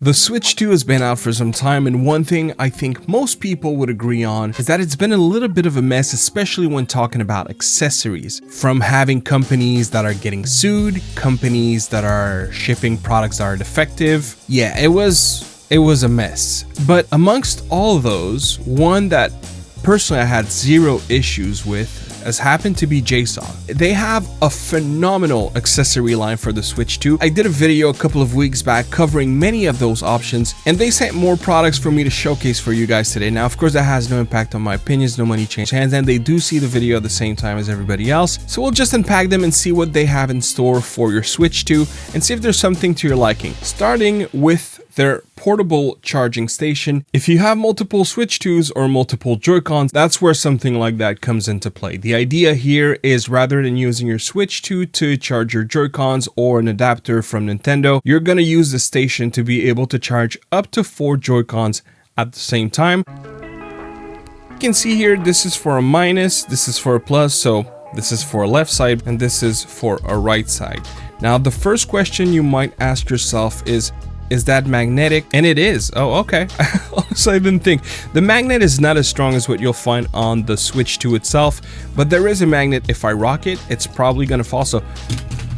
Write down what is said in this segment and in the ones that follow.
The Switch 2 has been out for some time, and one thing I think most people would agree on is that it's been a little bit of a mess, especially when talking about accessories. From having companies that are getting sued, companies that are shipping products that are defective. Yeah, it was a mess. But amongst all of those, one that personally I had zero issues with has happened to be JSAUX. They have a phenomenal accessory line for the Switch 2. I did a video a couple of weeks back covering many of those options, and they sent more products for me to showcase for you guys today. Now, of course, that has no impact on my opinions, no money changed hands, and they do see the video at the same time as everybody else. So we'll just unpack them and see what they have in store for your Switch 2 and see if there's something to your liking. Starting with their portable charging station. If you have multiple Switch 2s or multiple Joy-Cons, that's where something like that comes into play. The idea here is rather than using your Switch 2 to charge your Joy-Cons or an adapter from Nintendo, you're going to use the station to be able to charge up to 4 Joy-Cons at the same time. You can see here, this is for a minus, this is for a plus, so this is for a left side, and this is for a right side. Now, the first question you might ask yourself is that magnetic? And it is. Oh, okay. Also, I didn't think. The magnet is not as strong as what you'll find on the Switch 2 itself, but there is a magnet. If I rock it, it's probably gonna fall. So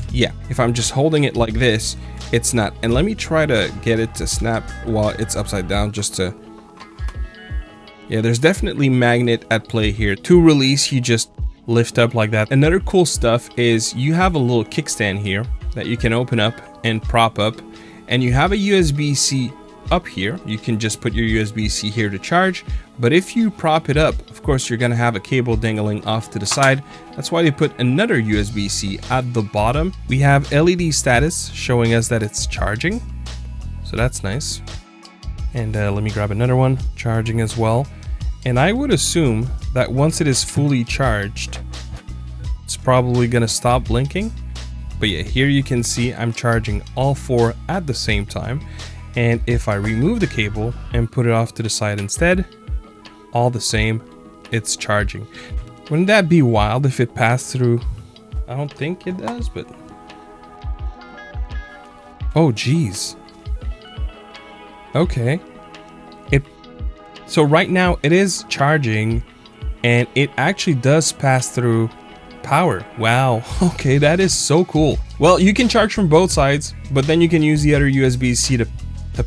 yeah, if I'm just holding it like this, it's not. And let me try to get it to snap while it's upside down, just to... Yeah, there's definitely magnet at play here. To release, you just lift up like that. Another cool stuff is you have a little kickstand here that you can open up and prop up. And you have a USB-C up here. You can just put your USB-C here to charge. But if you prop it up, of course, you're going to have a cable dangling off to the side. That's why they put another USB-C at the bottom. We have LED status showing us that it's charging. So that's nice. And let me grab another one, charging as well. And I would assume that once it is fully charged, it's probably going to stop blinking. But yeah, here you can see I'm charging all 4 at the same time. And if I remove the cable and put it off to the side instead, all the same, it's charging. Wouldn't that be wild if it passed through? I don't think it does, but... Oh, geez. Okay. So right now it is charging and it actually does pass through power. Wow. Okay, that is so cool. Well, you can charge from both sides, but then you can use the other USB-C to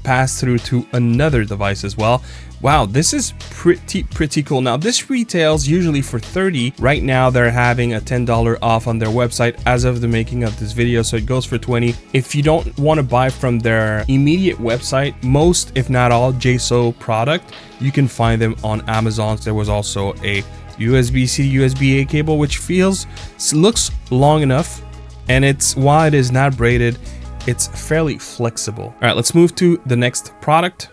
pass through to another device as well. Wow, this is pretty cool. Now, this retails usually for $30. Right now, they're having a $10 off on their website as of the making of this video, so it goes for $20. If you don't want to buy from their immediate website, most, if not all, JSAUX product, you can find them on Amazon. There was also a USB-C USB-A cable, which looks long enough, and while it is not braided, it's fairly flexible. All right, let's move to the next product.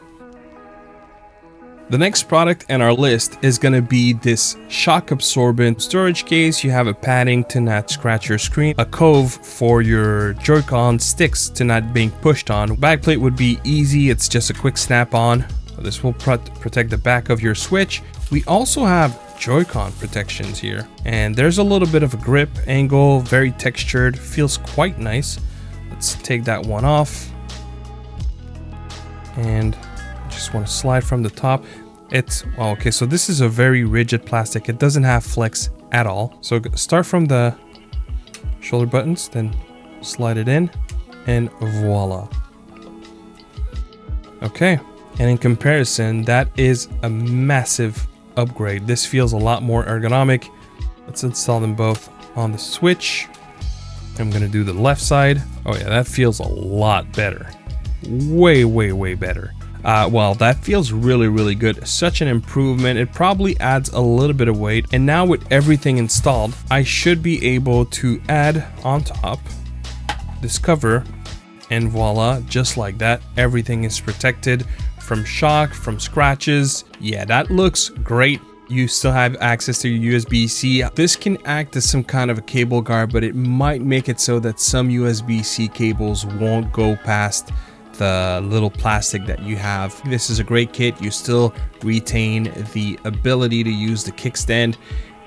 The next product in our list is going to be this shock-absorbent storage case. You have a padding to not scratch your screen, a cove for your Joy-Con sticks to not being pushed on. Backplate would be easy, it's just a quick snap-on. This will protect the back of your Switch. We also have Joy-Con protections here, and there's a little bit of a grip angle, very textured, feels quite nice. Let's take that one off, and just want to slide from the top. Okay, so this is a very rigid plastic. It doesn't have flex at all. So start from the shoulder buttons, then slide it in, and voila. Okay, and in comparison, that is a massive upgrade. This feels a lot more ergonomic. Let's install them both on the Switch. I'm gonna do the left side. Oh yeah, that feels a lot better. Way better. Well, that feels really good. Such an improvement. It probably adds a little bit of weight. And now with everything installed, I should be able to add on top this cover, and voila, just like that, everything is protected from shock, from scratches. Yeah, that looks great. You still have access to your USB-C. This can act as some kind of a cable guard, but it might make it so that some USB-C cables won't go past the little plastic that you have. This is a great kit. You still retain the ability to use the kickstand,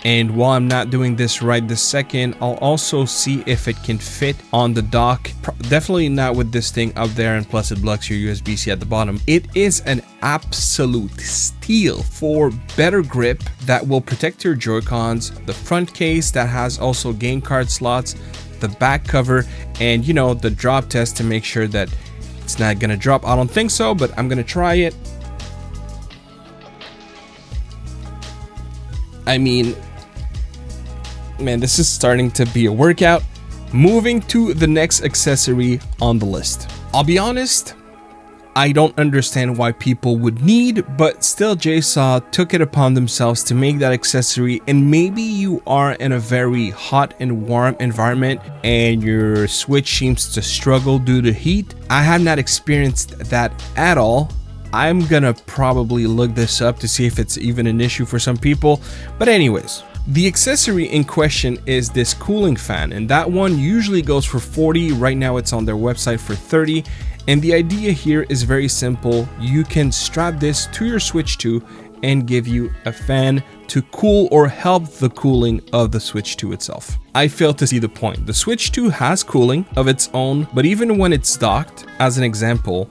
And while I'm not doing this right this second, I'll also see if it can fit on the dock. Definitely not with this thing up there, and plus it blocks your USB-C at the bottom. It is an absolute steal for better grip that will protect your Joy-Cons, the front case that has also game card slots, the back cover, and you know, the drop test to make sure that it's not gonna drop. I don't think so, but I'm gonna try it. I mean, man, this is starting to be a workout. Moving to the next accessory on the list. I'll be honest, I don't understand why people would need, but still JSAUX took it upon themselves to make that accessory. And maybe you are in a very hot and warm environment and your Switch seems to struggle due to heat. I have not experienced that at all. I'm gonna probably look this up to see if it's even an issue for some people. But anyways, the accessory in question is this cooling fan, and that one usually goes for 40. Right now it's on their website for 30. And the idea here is very simple. You can strap this to your Switch 2 and give you a fan to cool or help the cooling of the Switch 2 itself. I fail to see the point. The Switch 2 has cooling of its own, but even when it's docked, as an example,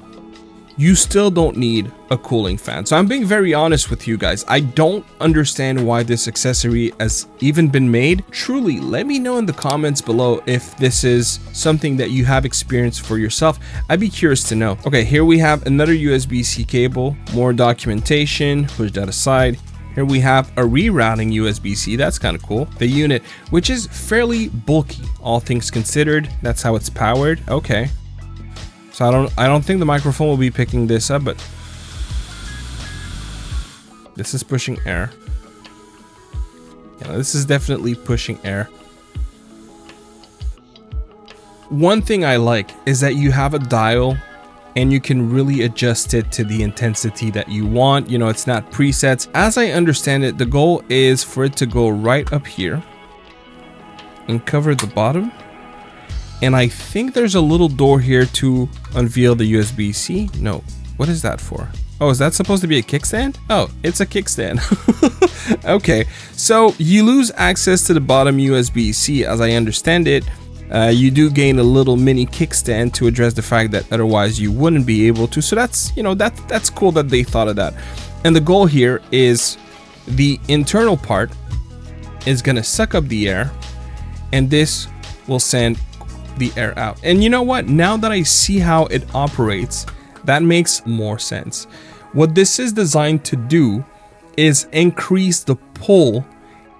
you still don't need a cooling fan. So I'm being very honest with you guys. I don't understand why this accessory has even been made. Truly, let me know in the comments below if this is something that you have experienced for yourself. I'd be curious to know. Okay, here we have another USB-C cable, more documentation, push that aside. Here we have a rerouting USB-C, that's kind of cool. The unit, which is fairly bulky, all things considered. That's how it's powered, okay. So I don't think the microphone will be picking this up, but this is pushing air. Yeah, this is definitely pushing air. One thing I like is that you have a dial and you can really adjust it to the intensity that you want. You know, it's not presets. As I understand it, the goal is for it to go right up here and cover the bottom. And I think there's a little door here to unveil the USB-C. No, what is that for? Oh, is that supposed to be a kickstand? Oh, it's a kickstand. Okay, so you lose access to the bottom USB-C. As I understand it, you do gain a little mini kickstand to address the fact that otherwise you wouldn't be able to. So that's, you know, that's cool that they thought of that. And the goal here is the internal part is gonna suck up the air, and this will send the air out. And you know what? Now that I see how it operates, that makes more sense. What this is designed to do is increase the pull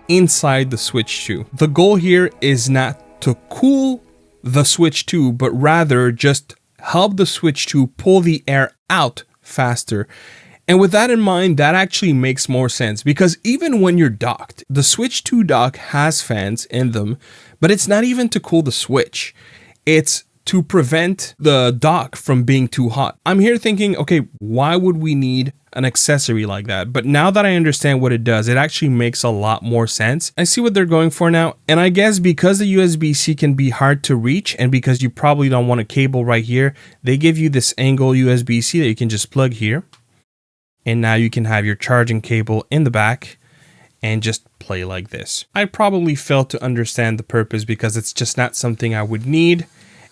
inside the Switch 2. The goal here is not to cool the Switch 2, but rather just help the Switch 2 pull the air out faster. And with that in mind, that actually makes more sense, because even when you're docked, the Switch 2 dock has fans in them, but it's not even to cool the Switch. It's to prevent the dock from being too hot. I'm here thinking, okay, why would we need an accessory like that? But now that I understand what it does, it actually makes a lot more sense. I see what they're going for now. And I guess because the USB-C can be hard to reach, and because you probably don't want a cable right here, they give you this angle USB-C that you can just plug here. And now you can have your charging cable in the back and just play like this. I probably failed to understand the purpose because it's just not something I would need.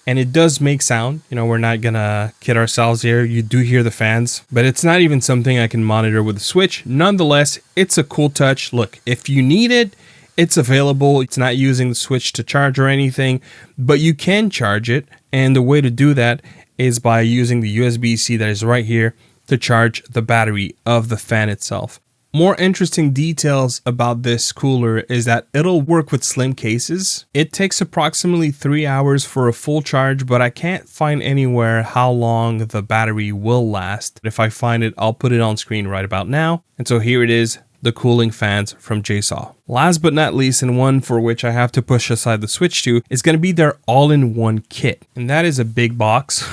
And it does make sound. You know, we're not gonna kid ourselves here. You do hear the fans, but it's not even something I can monitor with the Switch. Nonetheless, it's a cool touch. Look, if you need it, it's available. It's not using the Switch to charge or anything, but you can charge it. And the way to do that is by using the USB-C that is right here to charge the battery of the fan itself. More interesting details about this cooler is that it'll work with slim cases. It takes approximately 3 hours for a full charge, but I can't find anywhere how long the battery will last. If I find it, I'll put it on screen right about now. And so here it is, the cooling fans from JSAUX. Last but not least, and one for which I have to push aside the Switch to, is going to be their all-in-one kit. And that is a big box.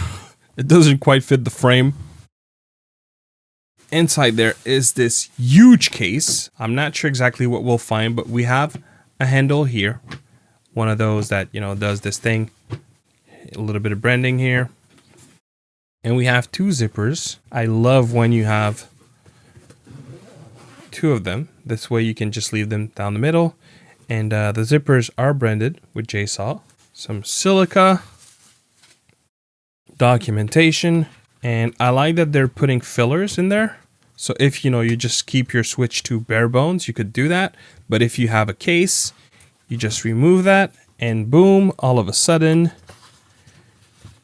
It doesn't quite fit the frame. Inside there is this huge case. I'm not sure exactly what we'll find, but we have a handle here. One of those that, you know, does this thing. A little bit of branding here. And we have two zippers. I love when you have 2 of them. This way you can just leave them down the middle. And the zippers are branded with JSAUX. Some silica, documentation, and I like that they're putting fillers in there. So if you just keep your switch to bare bones, you could do that. But if you have a case, you just remove that and boom, all of a sudden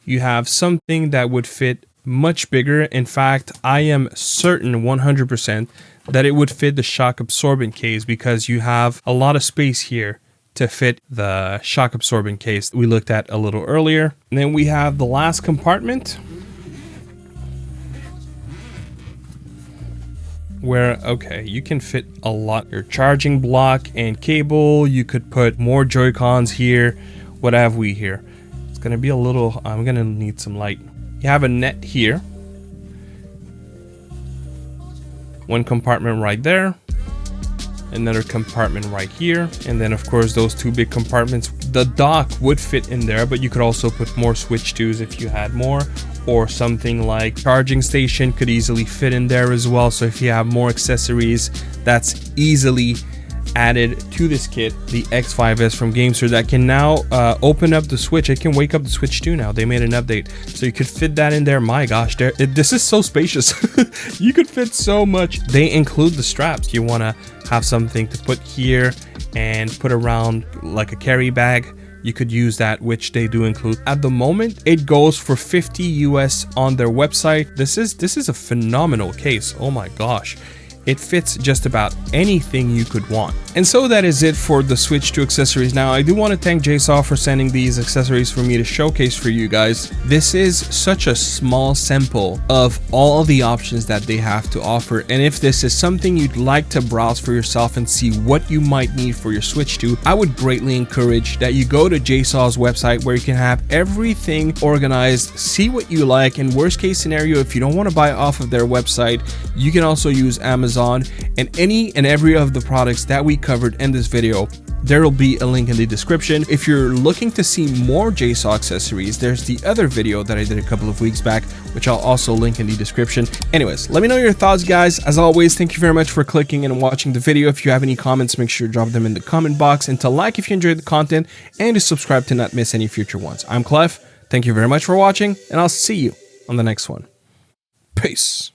you have something that would fit much bigger. In fact, I am certain 100% that it would fit the shock-absorbent case because you have a lot of space here to fit the shock-absorbent case we looked at a little earlier. And then we have the last compartment where, okay, you can fit a lot. Your charging block and cable, you could put more Joy-Cons here. What have we here? It's gonna be a little, I'm gonna need some light. You have a net here. One compartment right there. Another compartment right here. And then of course those 2 big compartments. The dock would fit in there, but you could also put more switch 2s if you had more. Or something like charging station could easily fit in there as well. So if you have more accessories, that's easily added to this kit. The X5S from GameStore that can now open up the switch. It can wake up the switch too now. They made an update, so you could fit that in there. My gosh, this is so spacious. You could fit so much. They include the straps. You want to have something to put here and put around like a carry bag. You could use that, which they do include. At the moment, it goes for $50 US on their website. This is a phenomenal case. Oh my gosh. It fits just about anything you could want. And so that is it for the switch to accessories. Now, I do want to thank JSAUX for sending these accessories for me to showcase for you guys. This is such a small sample of all the options that they have to offer. And if this is something you'd like to browse for yourself and see what you might need for your switch to, I would greatly encourage that you go to JSAUX's website where you can have everything organized, see what you like. And worst case scenario, if you don't want to buy off of their website, you can also use Amazon. And any and every of the products that we covered in this video, there will be a link in the description. If you're looking to see more JSAUX accessories, there's the other video that I did a couple of weeks back, which I'll also link in the description. Anyways, let me know your thoughts, guys. As always, thank you very much for clicking and watching the video. If you have any comments, make sure to drop them in the comment box, and to like if you enjoyed the content, and to subscribe to not miss any future ones. I'm Clef. Thank you very much for watching, and I'll see you on the next one. Peace.